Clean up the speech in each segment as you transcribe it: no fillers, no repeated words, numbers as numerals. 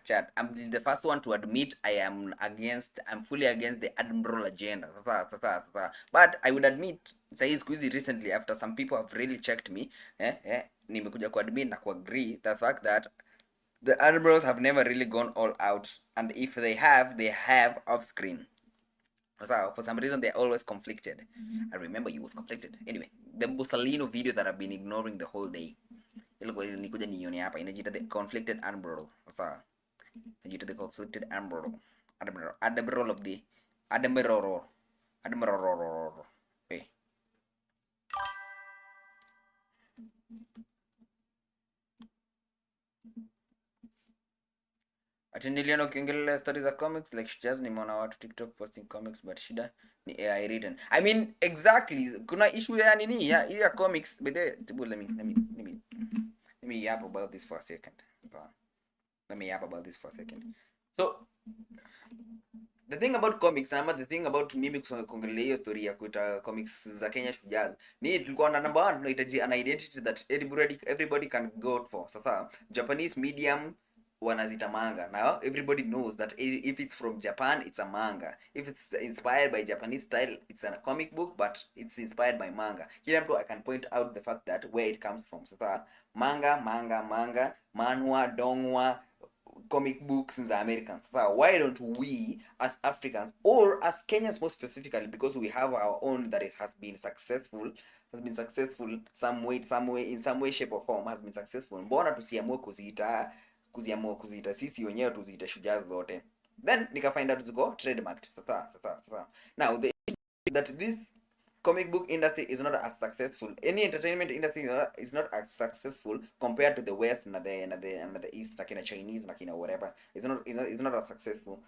Chat. I'm the first one to admit I'm fully against the admiral agenda. But I would admit, say squeezy recently after some people have really checked me, nimekuja kuadmit na kuagree the fact that the admirals have never really gone all out, and if they have off screen. So for some reason they're always conflicted. I remember you was conflicted. Anyway, the Bussalino video that I've been ignoring the whole day. Nikuja nione hapa inajiita the conflicted admiral. Sasa inajiita the conflicted admiral of the admiral. Hey. Ati niliona ukiongelea stories za comics like just nimeona watu TikTok posting comics but shida ni AI written. I mean exactly kuna issue ya nini ya comics but let me yap about this for a second. So the thing about comics ama the thing about mimi kuongelea hiyo story ya kuita comics za Kenya Shujaz ni tulikuwa na number 1 tunahitaji an identity that everybody can go for. Sasa Japanese medium wanazita manga. Now everybody knows that if it's from Japan it's a manga. If it's inspired by Japanese style it's a comic book, but it's inspired by manga. Kila mtu I can point out the fact that where it comes from. Sasa manga, manhwa, dongwa, comic books in the Americans. So why don't we as Africans or as Kenyans more specifically, because we have our own that has been successful some way shape or form has been successful, mbona tusiamue kuziita sisi wenyewe tuziite Shujaz zote, then nika find out ziko trademarked. Sasa now the that this comic book industry is not as successful. Any entertainment industry is not as successful compared to the West and the East, like in a Chinese, like in a whatever. It's not as successful.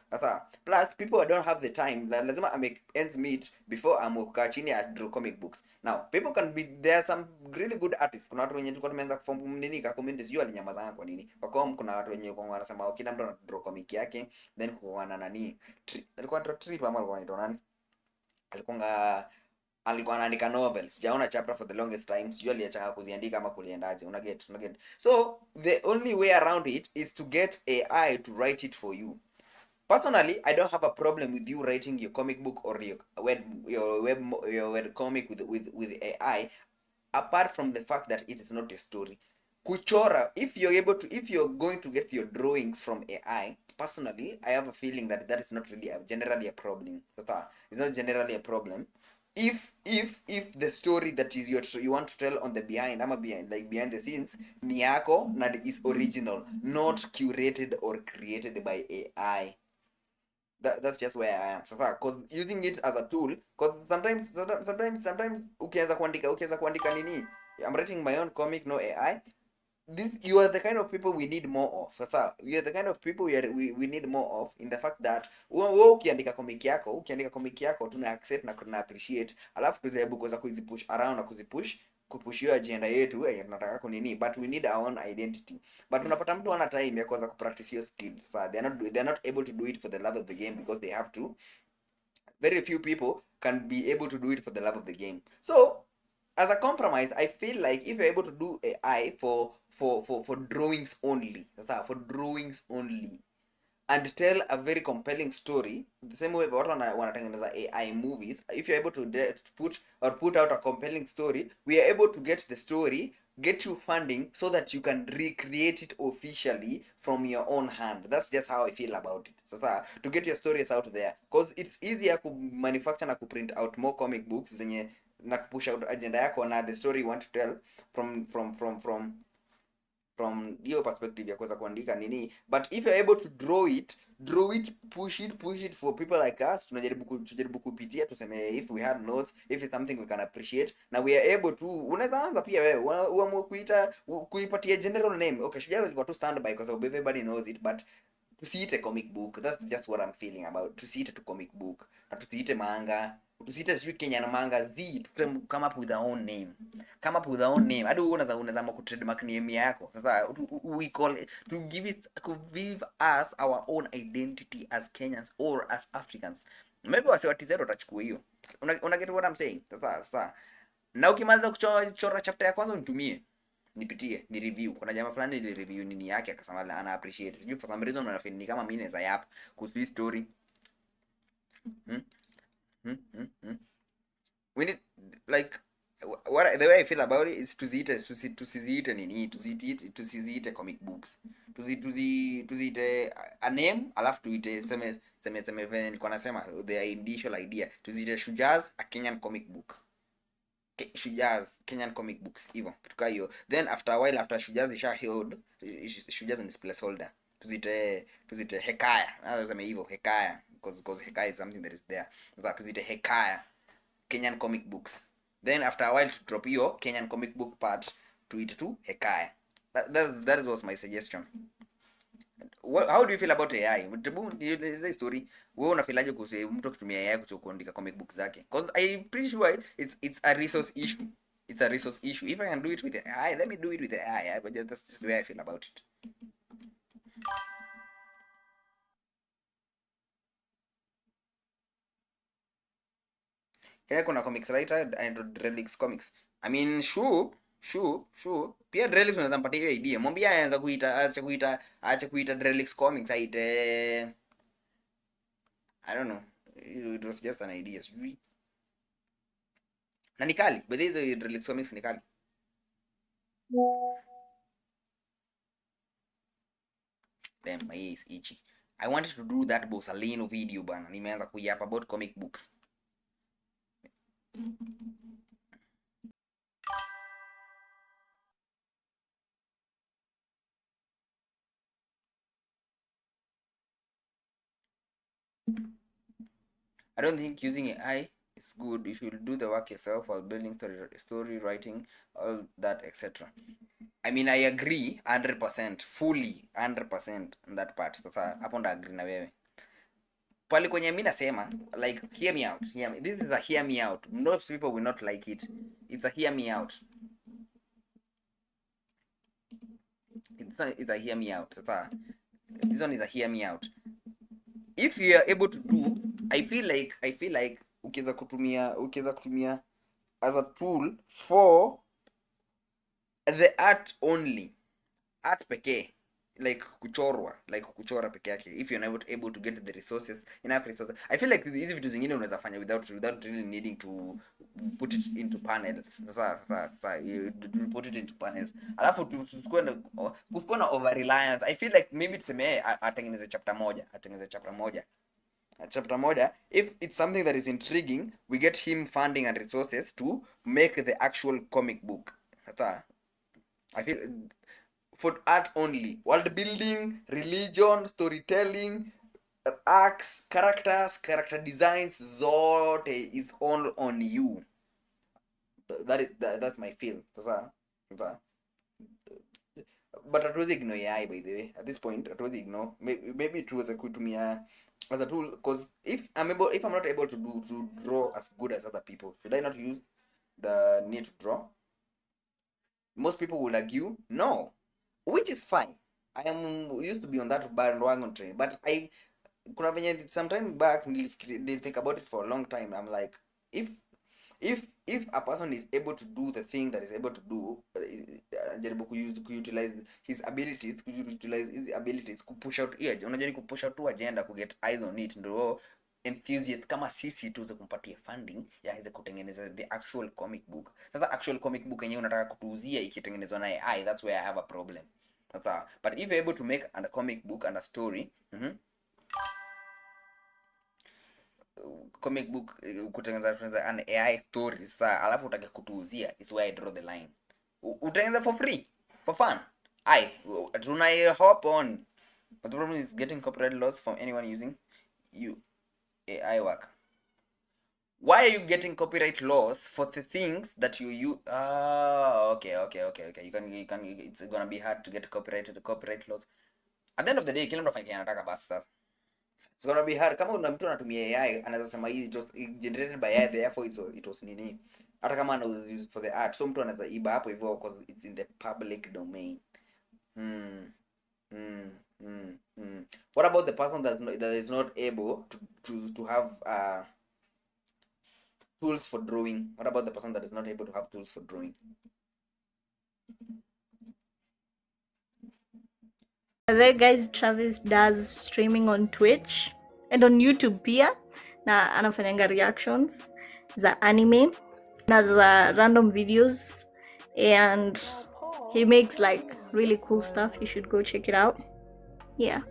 Plus, people don't have the time. Lazima I make ends meet before I'm chini at draw comic books. Now, people can be there are some really good artists. Kuna watu wenye tulikuwa tumeanza kuform nini ka community sio alinyamaza kwa nini. Kwa com kuna watu wenye kwa wanasema kila mtu ana draw comic yake, then kwa nani. Alikuwa trip ama alikuwa anaitwa nani? Alikuwa anaandika novels. Sijaona chapter for the longest time. Sijui aliacha kuziandika ama kuliendaje. Una get. So the only way around it is to get AI to write it for you. Personally, I don't have a problem with you writing your comic book or your web comic with AI, apart from the fact that it is not a story. Kuchora, if you're going to get your drawings from AI, personally, I have a feeling that is not really generally a problem. It's not generally a problem. If the story that is you want to tell on the behind the scenes ni yako na is original, not curated or created by AI. That's just where I am. So far, cause using it as a tool, cause sometimes ukianza kuandika nini, I'm writing my own comic, no AI. You are the kind of people we need more of. Sasa you are the kind of people we need more of, in the fact that wewe ukiandika comic yako tuna accept na tuna appreciate, alafu tuzajaribu kuweza kuzipush around na kupush hiyo agenda yetu tunataka kunini, but we need our own identity. But unapata mtu ana time ya kuweza kupractice hiyo skill. Sasa they're not able to do it for the love of the game, because they have to. Very few people can be able to do it for the love of the game. So as a compromise, I feel like if you're able to do AI for drawings only, and tell a very compelling story, the same way watu wanatengeneza AI movies, if you're able to put out a compelling story, we are able to get the story, get you funding so that you can recreate it officially from your own hand. That's just how I feel about it. Sasa to get your stories out there, because it's easier to manufacture na print out more comic books zenye na push out agenda yako na the story you want to tell from your perspective ya kuweza kuandika nini. But if you're able to draw it, push it for people like us, tunajaribu kupitia tuseme, if we had notes, if it's something we can appreciate, na we are able to, unaweza anza pia wewe uamue kuipatia general name. Okay, Shujaz ilikuwa tu standby because everybody knows it, but tusiite comic book. That's just what I'm feeling about. Tusiite tu comic book, na tusiite manga, tusiite sijui Kenya na manga z, come up with our own name. Hadi unaweza ku trademark name yako. Sasa we call it, to give us our own identity as Kenyans or as Africans. Maybe wasiwatizero watachukua hiyo. Una get what I'm saying? Sasa na ukimaliza kuchora chapter ya kwanza nipitie ni review. Kuna jamaa fulani ni review nini yake akasema ana appreciate. Sijui for some reason unafeel ni kama mimi naweza yap kuhusu story. Hmm? We need, like, what the way I feel about it is tusiziite nini, tusiziite comic books, tuziite a name, alafu tuite seme vile nilikuwa nasema the initial idea, tuziite Shujaz a Kenyan comic book. Shujaz Kenyan comic books hivyo kitu kama hiyo, then after a while, after Shujaz isha healed, Shujaz is placeholder, tuziite Hekaya, nasema hivyo Hekaya, because Hekaya is something that is there. Sasa tuziite Hekaya Kenyan comic books, then after a while to drop hiyo Kenyan comic book part to it to Hekaya. That was my suggestion. How do you feel about AI? Hizo story wewe unafilaje kuhusu mtu akitumia AI kuandika comic book zake? Because I'm pretty sure it's a resource issue. It's a resource issue. If I can do it with AI, let me do it with AI. But that's just the way I feel about it. Kaya kuna comics writer and Relics Comics. I mean, sure. Pia Relics unaweza mpatia hiyo idea. Mwambie aanze kuita, aache kuita Relics Comics, aite, I don't know. It was just an idea. Sijui. Na nikali. But hizo Relics Comics nikali. Damn, my ear is itchy. I wanted to do that Bosalino video bana. Nimeanza kuyapa about comic books. I don't think using AI is good. You should do the work yourself while building story writing, all that, etc. I mean, I agree 100%, fully 100% on that part. Sasa hapo ndo agree na wewe. Pale kwenye mimi nasema, like, hear me out. This is a hear me out. Most people will not like it. It's a hear me out. It's a hear me out. Sasa this one is a hear me out. If you are able to do, I feel like ukiweza kutumia as a tool for the art only, art pekee, like kuchora peke yake, if you're not able to get the resources, enough resources, I feel like hizi vitu zingine unaweza fanya without really needing to put it into panels. Sasa you put it into panels, alafu kusikuwa na over reliance. I feel like maybe tuseme atengeneze chapter moja. If it's something that is intriguing, we get him funding and resources to make the actual comic book. Sasa I feel for art only, world building, religion, storytelling, acts, character designs, zote is all on you. That's my feel. Sasa but hatuwezi ignore AI, by the way. At this point hatuwezi ignore. Maybe tuweze kutumia as a tool, because if I'm not able to draw as good as other people, should I not use the need to draw? Most people will argue no, which is fine. I am used to be on that bandwagon train, but kuna venye sometime back nili think about it for a long time. I'm like, if a person is able to do the thing that is able to do, jaribu kuutilize his abilities, kupush out hiyo, unajua ni kupush out tu agenda, kuget eyes on it, ndio enthusiast kama sisi tuweze kumpatia funding ya aweze kutengeneza the actual comic book. Sasa actual comic book yenyewe unataka kutuuzia ikitengenezwa na AI, that's where I have a problem. Sasa but if you're able to make a comic book and a story, comic book kutengeneza an AI story, sasa alafu utake kutuuzia, is where I draw the line. Utengeneza for free, for fun, tunai hop on, but the problem is getting copyright laws from anyone using AI work. Why are you getting copyright laws for the things that you use? Okay. You can. It's gonna be hard to get copyright laws. At the end of the day, kila mtu afanye anataka basi sasa. It's gonna be hard. Kama una mtu anatumia AI, anaweza sema hii just generated by AI, therefore it was nini. Hata kama ana use for the art, so mtu anaweza iba hapo hivyo because it's in the public domain. What about the person that is not able to have tools for drawing? What about the person that is not able to have tools for drawing? There guys, Travis does streaming on Twitch and on YouTube pia, na anafanyanga reactions za anime na za random videos, and he makes like really cool stuff. You should go check it out. Yeah.